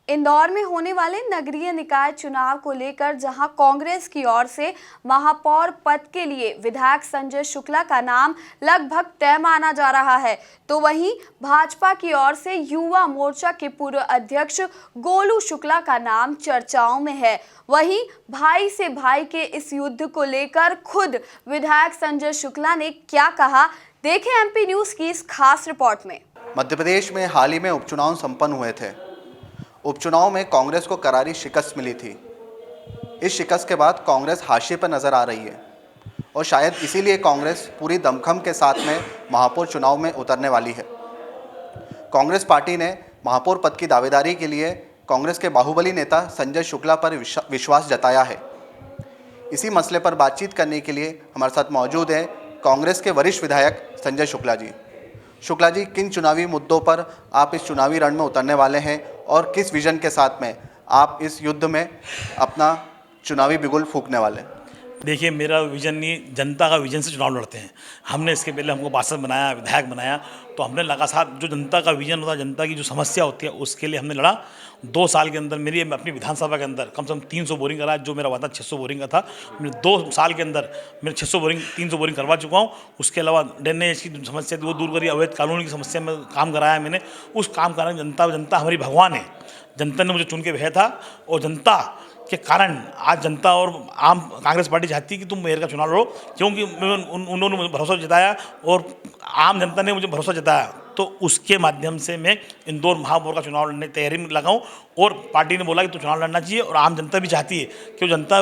इंदौर में होने वाले नगरीय निकाय चुनाव को लेकर जहां कांग्रेस की ओर से महापौर पद के लिए विधायक संजय शुक्ला का नाम लगभग तय माना जा रहा है, तो वहीं भाजपा की ओर से युवा मोर्चा के पूर्व अध्यक्ष गोलू शुक्ला का नाम चर्चाओं में है। वहीं भाई से भाई के इस युद्ध को लेकर खुद विधायक संजय शुक्ला ने क्या कहा, देखें एमपी न्यूज की इस खास रिपोर्ट में। मध्य प्रदेश में हाल ही में उपचुनाव संपन्न हुए थे। उपचुनाव में कांग्रेस को करारी शिकस्त मिली थी। इस शिकस्त के बाद कांग्रेस हाशिए पर नजर आ रही है और शायद इसीलिए कांग्रेस पूरी दमखम के साथ में महापौर चुनाव में उतरने वाली है। कांग्रेस पार्टी ने महापौर पद की दावेदारी के लिए कांग्रेस के बाहुबली नेता संजय शुक्ला पर विश्वास जताया है। इसी मसले पर बातचीत करने के लिए हमारे साथ मौजूद हैं कांग्रेस के वरिष्ठ विधायक संजय शुक्ला जी। शुक्ला जी, किन चुनावी मुद्दों पर आप इस चुनावी रण में उतरने वाले हैं और किस विजन के साथ में आप इस युद्ध में अपना चुनावी बिगुल फूंकने वाले हैं? देखिए, मेरा विजन नहीं, जनता का विजन से चुनाव लड़ते हैं। हमने इसके पहले हमको पार्षद बनाया, विधायक बनाया, तो हमने लगातार जो जनता का विजन होता है, जनता की जो समस्या होती है, उसके लिए हमने लड़ा। 2 साल के अंदर मेरी अपनी विधानसभा के अंदर कम से कम 300 बोरिंग कराया। जो मेरा वादा 600 बोरिंग का था, मैंने 2 साल के अंदर मैं 600 बोरिंग 300 बोरिंग करवा चुका हूँ। उसके अलावा ड्रेनेज की जो समस्या थी वो दूर करी, अवैध कानून की समस्या में काम कराया मैंने। उस काम कराने जनता हमारी भगवान है। जनता ने मुझे चुन के भेजा था और जनता के कारण आज जनता और आम कांग्रेस पार्टी चाहती है कि तुम मेयर का चुनाव लड़ो, क्योंकि उन्होंने मुझे भरोसा जताया और आम जनता ने मुझे भरोसा जताया। तो उसके माध्यम से मैं इंदौर महापौर का चुनाव लड़ने की तैयारी में लगाऊं और पार्टी ने बोला कि तो चुनाव लड़ना चाहिए और आम जनता भी चाहती है, क्यों जनता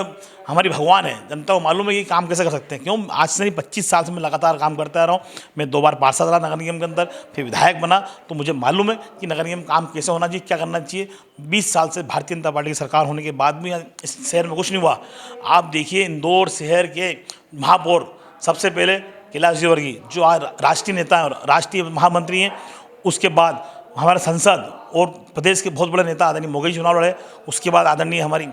हमारी भगवान है। जनता को मालूम है कि काम कैसे कर सकते हैं। क्यों आज से नहीं 25 साल से मैं लगातार काम करता रहा हूँ। मैं 2 बार पार्षद रहा नगर निगम के अंदर, फिर विधायक बना, तो मुझे मालूम है कि नगर निगम काम कैसे होना चाहिए, क्या करना चाहिए। 20 साल से भारतीय जनता पार्टी की सरकार होने के बाद भी इस शहर में कुछ नहीं हुआ। आप देखिए, इंदौर शहर के महापौर सबसे पहले कैलाश विजयवर्गीय, जो आज राष्ट्रीय नेता हैं और राष्ट्रीय महामंत्री हैं। उसके बाद हमारे सांसद और प्रदेश के बहुत बड़े नेता आदरणीय मोगी चुनाव लड़े। उसके बाद आदरणीय हमारी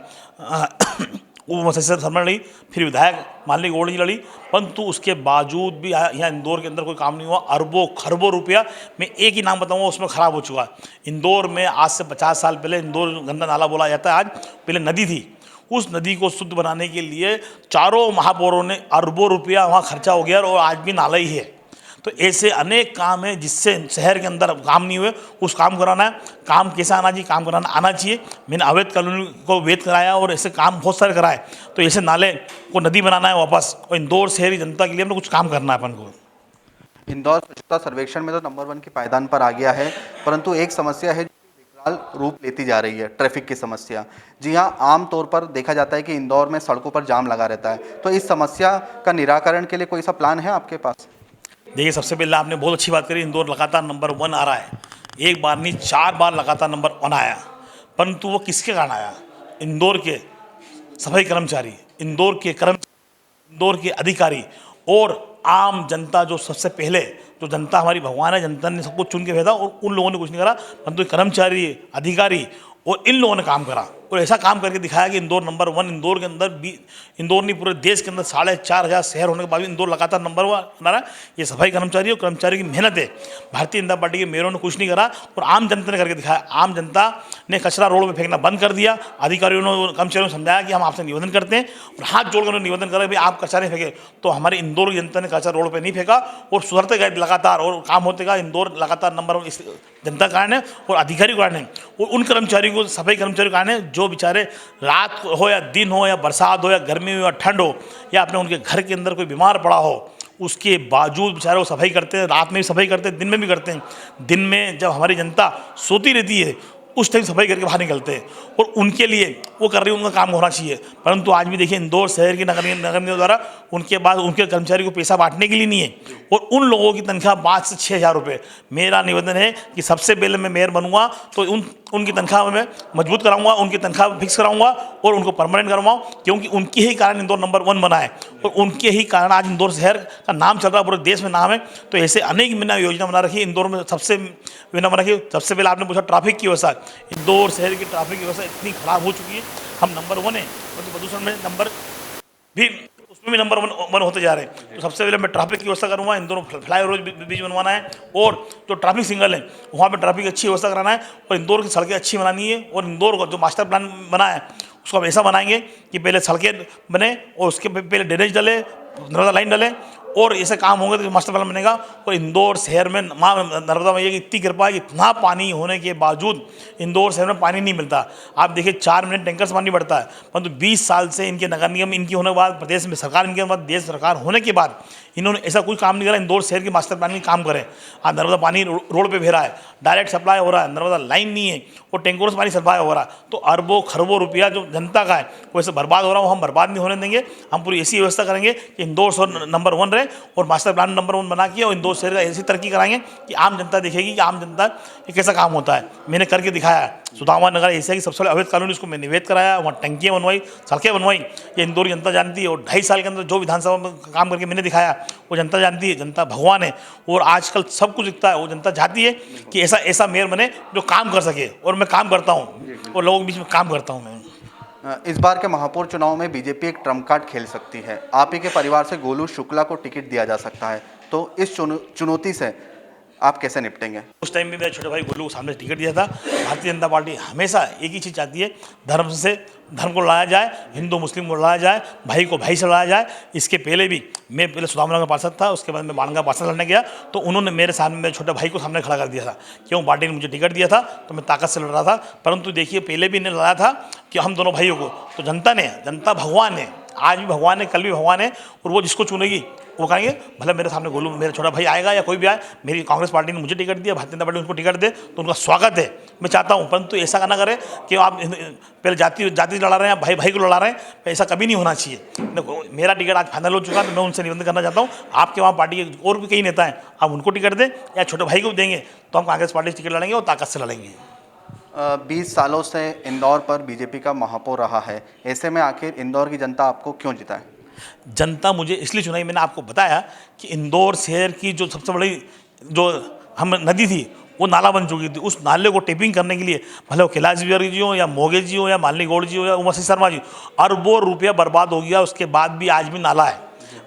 शर्मा लड़ी, फिर विधायक माननीय गौड़ जी लड़ी। परंतु उसके बावजूद भी यहाँ इंदौर के अंदर कोई काम नहीं हुआ। अरबों खरबों रुपया, मैं एक ही नाम बताऊंगा, उसमें ख़राब हो चुका है। इंदौर में आज से 50 साल पहले इंदौर गंदा नाला बोला जाता है, आज पहले नदी थी। उस नदी को शुद्ध बनाने के लिए चारों महापौरों ने अरबों रुपया वहाँ खर्चा हो गया और आज भी नाला ही है। तो ऐसे अनेक काम हैं जिससे शहर के अंदर काम नहीं हुए, उस काम कराना है। काम कैसा आना चाहिए, काम कराना आना चाहिए। मैंने अवैध कानून को वैध कराया और ऐसे काम बहुत सारे कराए। तो ऐसे नाले को नदी बनाना है वापस, और इंदौर शहरी जनता के लिए हमने कुछ काम करना है अपन को। इंदौर स्वच्छता सर्वेक्षण में तो नंबर 1 की पायदान पर आ गया है, परंतु एक समस्या है विकराल रूप लेती जा रही है, ट्रैफिक की समस्या। जी हाँ, आमतौर पर देखा जाता है कि इंदौर में सड़कों पर जाम लगा रहता है। तो इस समस्या का निराकरण के लिए कोई सा प्लान है आपके पास? देखिए, सबसे पहले आपने बहुत अच्छी बात करी, इंदौर लगातार नंबर 1 आ रहा है। एक बार नहीं, 4 बार लगातार नंबर 1 आया। परंतु वो किसके कारण आया? इंदौर के सफाई कर्मचारी, इंदौर के अधिकारी और आम जनता। जो सबसे पहले जो जनता हमारी भगवान है, जनता ने सबको चुन के भेजा और उन लोगों ने कुछ नहीं करा, परंतु कर्मचारी, अधिकारी और इन लोगों ने काम करा और ऐसा काम करके दिखाया कि इंदौर नंबर 1। इंदौर के अंदर भी, इंदौर नहीं पूरे देश के अंदर 4,500 शहर होने के बाद इंदौर लगातार नंबर 1 बना रहा है। ये सफाई कर्मचारी और कर्मचारी की मेहनत है। भारतीय जनता पार्टी के मेयरों ने कुछ नहीं करा और आम जनता ने करके दिखाया। आम जनता ने कचरा रोड में फेंकना बंद कर दिया। अधिकारियों ने, कर्मचारियों ने समझाया कि हम आपसे निवेदन करते हैं और हाथ जोड़कर उन्होंने निवेदन करा, भाई आप कचरा नहीं फेंके। तो हमारे इंदौर की जनता ने कचरा रोड पर नहीं फेंका और सुधरते गए लगातार और काम होते गए। इंदौर लगातार नंबर 1 इस जनता का कारण है और अधिकारी का कारण है और उन कर्मचारियों को, सफाई कर्मचारियों का कारण है, जो बेचारे रात हो या दिन हो या बरसात हो या गर्मी हो या ठंड हो या अपने उनके घर के अंदर कोई बीमार पड़ा हो, उसके बावजूद बेचारे वो सफाई करते हैं। रात में भी सफाई करते हैं, दिन में भी करते हैं। दिन में जब हमारी जनता सोती रहती है उस टाइम सफाई करके बाहर निकलते हैं और उनके लिए वो कर रही है, उनका काम होना चाहिए। परंतु आज भी देखिए, इंदौर शहर की नगर निगम द्वारा उनके बाद उनके कर्मचारी को पैसा बांटने के लिए नहीं है और उन लोगों की तनख्वाह 5 से 6,000 रुपये। मेरा निवेदन है कि सबसे पहले मैं मेयर बनूंगा तो उनकी तनख्वाह में मजबूत कराऊंगा, उनकी तनख्वाह फिक्स कराऊंगा और उनको परमानेंट कराऊंगा, क्योंकि उनके ही कारण इंदौर नंबर 1 बना है और उनके ही कारण आज इंदौर शहर का नाम चल रहा है, पूरे देश में नाम है। तो ऐसे अनेक मैंने योजना बना रखी है इंदौर में। सबसे योजना बना रखी, सबसे पहले आपने पूछा ट्रैफिक की व्यवस्था। इंदौर शहर की ट्रैफिक की व्यवस्था इतनी खराब हो चुकी है, हम नंबर 1 है, परंतु प्रदूषण में नंबर भी उसमें भी नंबर वन होते जा रहे हैं। तो सबसे पहले मैं ट्रैफिक की व्यवस्था करूँगा, इन दोनों फ्लाईओवर बीच बनवाना है, और जो ट्रैफिक सिग्नल है वहाँ पे ट्रैफिक अच्छी व्यवस्था कराना है, और इंदौर की सड़कें अच्छी बनानी है। और इंदौर का जो मास्टर प्लान बना है उसको हम ऐसा बनाएंगे कि पहले सड़कें बने और उसके पहले ड्रेनेज डले, नर्मदा लाइन डले, और ऐसे काम होंगे तो मास्टर प्लान बनेगा। और इंदौर शहर में माँ नर्मदा मैया की इतनी कृपा है कि इतना पानी होने के बावजूद इंदौर शहर में पानी नहीं मिलता। आप देखिए 4 मिनट टैंकर से पानी बढ़ता है, परंतु 20 साल से इनके नगर निगम इनकी होने के बाद, प्रदेश में सरकार इनके बाद, देश सरकार होने के बाद इन्होंने ऐसा कोई काम नहीं करा इंदौर शहर के मास्टर प्लान में काम करें। आज नर्मदा पानी रोड पे बह रहा है, डायरेक्ट सप्लाई हो रहा है, नर्मदा लाइन नहीं है और टैंकरों से पानी सप्लाई हो रहा है। तो अरबों खरबों रुपया जो जनता का है वो ऐसे बर्बाद हो रहा है, वो हम बर्बाद नहीं होने देंगे। हम पूरी ऐसी व्यवस्था करेंगे कि इंदौर शहर नंबर 1 रहे और मास्टर प्लान नंबर 1 बना के और इंदौर शहर का ऐसी तरक्की कराएंगे कि आम जनता देखेगी कि आम जनता ये कैसा काम होता है। मैंने करके दिखाया है। सुदामा नगर ऐसा कि सबसे अवैध कॉलोनी उसको मैंने निवेद कराया, वहाँ टंकियाँ बनवाई, सड़कें बनवाई। ये इंदौर की जनता जानती है। और 2.5 साल के अंदर जो विधानसभा में काम करके मैंने दिखाया वो जनता जानती है। जनता भगवान है और आजकल सब कुछ दिखता है। वो जनता चाहती है कि ऐसा मेयर बने जो काम कर सके, और मैं काम करता हूँ और लोगों के बीच में काम करता हूँ मैं। इस बार के महापौर चुनाव में बीजेपी एक ट्रम्प कार्ड खेल सकती है। आप ही के परिवार से गोलू शुक्ला को टिकट दिया जा सकता है, तो इस चुनौती से आप कैसे निपटेंगे? उस टाइम में मेरे छोटे भाई गोलू को सामने टिकट दिया था। भारतीय जनता पार्टी हमेशा एक ही चीज़ चाहती है, धर्म को लड़ाया जाए, हिंदू मुस्लिम को लड़ाया जाए, भाई को भाई से लड़ाया जाए। इसके पहले भी मैं पहले सुदामा का पार्षद था, उसके बाद मैं बाणगंगा पार्षद लड़ने गया तो उन्होंने मेरे सामने मेरे छोटे भाई को सामने खड़ा कर दिया था। क्यों? पार्टी ने मुझे टिकट दिया था तो मैं ताकत से लड़ रहा था। परंतु देखिए पहले भी इन्हें लड़ा था कि हम दोनों भाइयों को, तो जनता भगवान है, आज भी भगवान है, कल भी भगवान है, और वो जिसको चुनेगी वो कहेंगे भले मेरे सामने गोलू मेरा छोटा भाई आएगा या कोई भी आए, मेरी कांग्रेस पार्टी ने मुझे टिकट दिया, भारतीय जनता पार्टी उनको टिकट दे तो उनका स्वागत है। मैं चाहता हूं, परंतु ऐसा ना करें कि आप पहले जाति लड़ा रहे हैं, भाई को लड़ा रहे हैं, ऐसा कभी नहीं होना चाहिए। मेरा टिकट आज फाइनल हो चुका है तो मैं उनसे निवेदन करना चाहता हूँ, आपके वहाँ पार्टी के और भी कई नेता हैं, आप उनको टिकट दें या छोटे भाई को देंगे तो हम कांग्रेस पार्टी से टिकट लड़ेंगे और ताकत से लड़ेंगे। 20 सालों से इंदौर पर बीजेपी का महापौर रहा है, ऐसे में आखिर इंदौर की जनता आपको क्यों जिताए? जनता मुझे इसलिए चुनाई, मैंने आपको बताया कि इंदौर शहर की जो सबसे बड़ी जो हम नदी थी वो नाला बन चुकी थी। उस नाले को टेपिंग करने के लिए भले वो कैलाश विहारी जी हो या मोगे जी हो या मालिनी गौड़ जी हो या उमा सिंह शर्मा जी, अरबों रुपया बर्बाद हो गया, उसके बाद भी आज भी नाला है।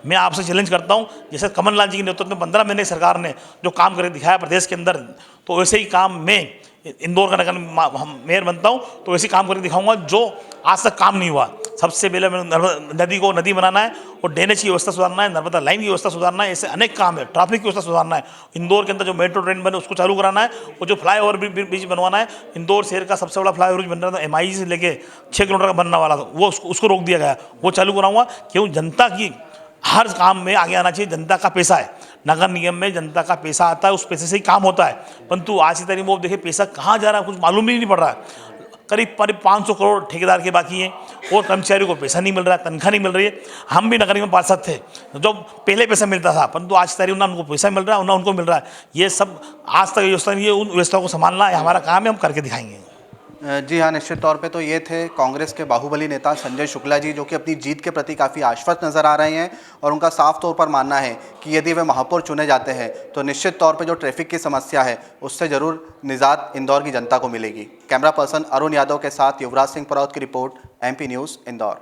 मैं आपसे चैलेंज करता हूं, जैसे कमलनाथ जी के नेतृत्व में 15 महीने सरकार ने जो काम करके दिखाया प्रदेश के अंदर, तो वैसे ही काम मैं इंदौर का नगर मेयर बनता हूं तो वैसे काम करके दिखाऊंगा जो आज तक काम नहीं हुआ। सबसे पहले मैंने नदी को नदी बनाना है और ड्रेनेज की व्यवस्था सुधारना है, नर्मदा लाइन की व्यवस्था सुधारना है, ऐसे अनेक काम है। ट्रैफिक की व्यवस्था सुधारना है, इंदौर के अंदर जो मेट्रो ट्रेन बने उसको चालू कराना है, और जो फ्लाईओवर ब्रिज बनवाना है। इंदौर शहर का सबसे बड़ा फ्लाईओवर बन रहा था, MIG से लेके 6 किलोमीटर का बनने वाला था, वो उसको रोक दिया गया, वो चालू कराऊंगा। क्यों? जनता की हर काम में आगे आना चाहिए। जनता का पैसा है, नगर निगम में जनता का पैसा आता है, उस पैसे से ही काम होता है। परंतु आज की तारीख में वो देखिए पैसा कहाँ जा रहा है कुछ मालूम ही नहीं पड़ रहा है। करीब 500 करोड़ ठेकेदार के बाकी हैं और कर्मचारियों को पैसा नहीं मिल रहा है, तनख्वाह नहीं मिल रही है। हम भी नगर निगम पार्षद थे, जो पहले पैसा मिलता था, परंतु आज की तारीख में ना उनको पैसा मिल रहा है ना उनको मिल रहा है। ये सब आज तक व्यवस्था नहीं है, उन व्यवस्थाओं को संभालना है हमारा काम है, हम करके दिखाएंगे। जी हाँ, निश्चित तौर पे तो ये थे कांग्रेस के बाहुबली नेता संजय शुक्ला जी, जो कि अपनी जीत के प्रति काफ़ी आश्वस्त नज़र आ रहे हैं और उनका साफ तौर पर मानना है कि यदि वे महापौर चुने जाते हैं तो निश्चित तौर पे जो ट्रैफिक की समस्या है उससे ज़रूर निजात इंदौर की जनता को मिलेगी। कैमरा पर्सन अरुण यादव के साथ युवराज सिंह पराउत की रिपोर्ट, MP न्यूज़ इंदौर।